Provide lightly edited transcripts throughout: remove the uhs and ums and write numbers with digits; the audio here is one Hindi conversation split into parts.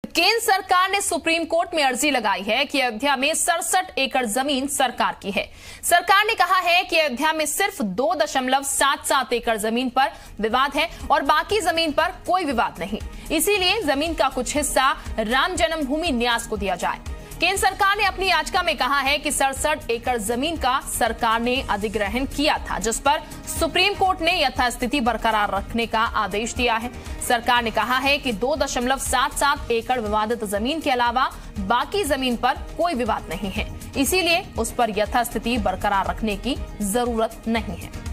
केंद्र सरकार ने सुप्रीम कोर्ट में अर्जी लगाई है कि अयोध्या में 67 एकड़ जमीन सरकार की है। सरकार ने कहा है कि अयोध्या में सिर्फ 2.77 एकड़ जमीन पर विवाद है और बाकी जमीन पर कोई विवाद नहीं। इसीलिए जमीन का कुछ हिस्सा राम जन्मभूमि न्यास को दिया जाए। केंद्र सरकार ने अपनी याचिका में कहा है कि 67 एकड़ जमीन का सरकार ने अधिग्रहण किया था, जिस पर सुप्रीम कोर्ट ने यथास्थिति बरकरार रखने का आदेश दिया है। सरकार ने कहा है कि 2.77 एकड़ विवादित जमीन के अलावा बाकी जमीन पर कोई विवाद नहीं है, इसीलिए उस पर यथास्थिति बरकरार रखने की जरूरत नहीं है।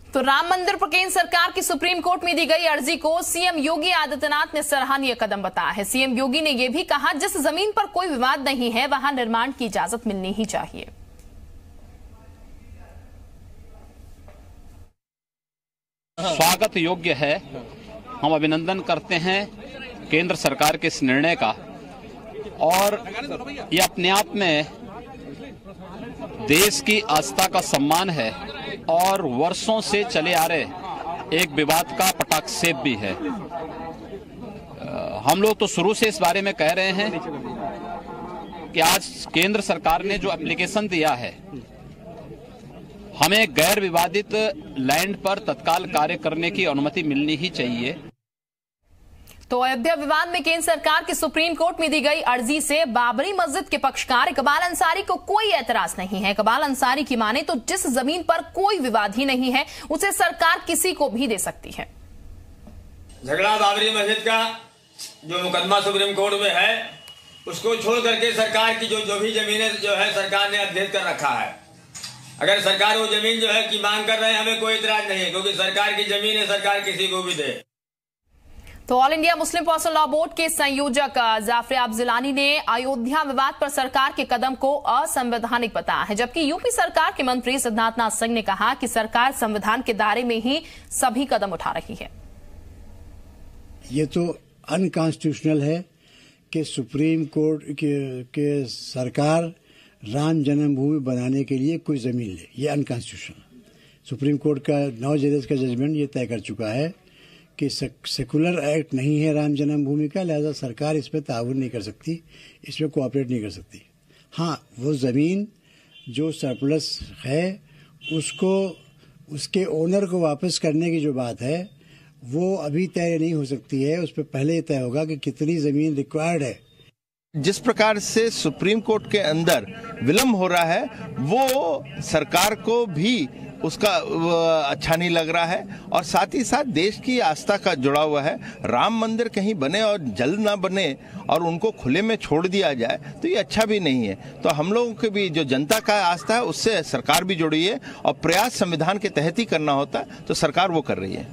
तो राम मंदिर पर केंद्र सरकार की सुप्रीम कोर्ट में दी गई अर्जी को सीएम योगी आदित्यनाथ ने सराहनीय कदम बताया है। सीएम योगी ने यह भी कहा, जिस जमीन पर कोई विवाद नहीं है वहां निर्माण की इजाजत मिलनी ही चाहिए। स्वागत योग्य है। हम अभिनंदन करते हैं केंद्र सरकार के इस निर्णय का, और ये अपने आप में देश की आस्था का सम्मान है और वर्षों से चले आ रहे एक विवाद का पटाक्षेप भी है। हम लोग तो शुरू से इस बारे में कह रहे हैं कि आज केंद्र सरकार ने जो एप्लीकेशन दिया है, हमें गैर विवादित लैंड पर तत्काल कार्य करने की अनुमति मिलनी ही चाहिए। तो अयोध्या विवाद में केंद्र सरकार की सुप्रीम कोर्ट में दी गई अर्जी से बाबरी मस्जिद के पक्षकार इकबाल अंसारी को कोई एतराज नहीं है। इकबाल अंसारी की माने तो जिस जमीन पर कोई विवाद ही नहीं है उसे सरकार किसी को भी दे सकती है। झगड़ा बाबरी मस्जिद का जो मुकदमा सुप्रीम कोर्ट में है, उसको छोड़ करके सरकार की जो भी जमीनें जो है सरकार ने अध्ययन कर रखा है। अगर सरकार वो जमीन जो है की मांग कर रहे हैं, हमें कोई एतराज नहीं है, क्योंकि सरकार की जमीन है, सरकार किसी को भी दे। तो all India Muslim personal law board के संयोजक जाफर जिलानी ने अयोध्या विवाद पर सरकार के कदम को असंवैधानिक बताया है, जबकि यूपी सरकार के मंत्री सिद्धार्थनाथ सिंह ने कहा कि सरकार संविधान के दायरे में ही सभी कदम उठा रही है। ये तो अनकॉन्स्टिट्यूशनल है कि सुप्रीम कोर्ट के सरकार राम जन्मभूमि बनाने के लिए कोई जमीन ले, ये अनकॉन्स्टिट्यूशनल। सुप्रीम कोर्ट का 9 जजेस का जजमेंट ये तय कर चुका है कि सेकुलर एक्ट नहीं है राम जन्मभूमि का, लिहाजा सरकार इस पर ताउन नहीं कर सकती, इसमें कोऑपरेट नहीं कर सकती। हाँ, वो ज़मीन जो सरप्लस है उसको उसके ओनर को वापस करने की जो बात है वो अभी तय नहीं हो सकती है। उस पर पहले तय होगा कि कितनी ज़मीन रिक्वायर्ड है। जिस प्रकार से सुप्रीम कोर्ट के अंदर विलंब हो रहा है वो सरकार को भी उसका अच्छा नहीं लग रहा है, और साथ ही साथ देश की आस्था का जुड़ा हुआ है। राम मंदिर कहीं बने और जल्द ना बने और उनको खुले में छोड़ दिया जाए तो ये अच्छा भी नहीं है। तो हम लोगों के भी जो जनता का आस्था है उससे सरकार भी जुड़ी है, और प्रयास संविधान के तहत ही करना होता है, तो सरकार वो कर रही है।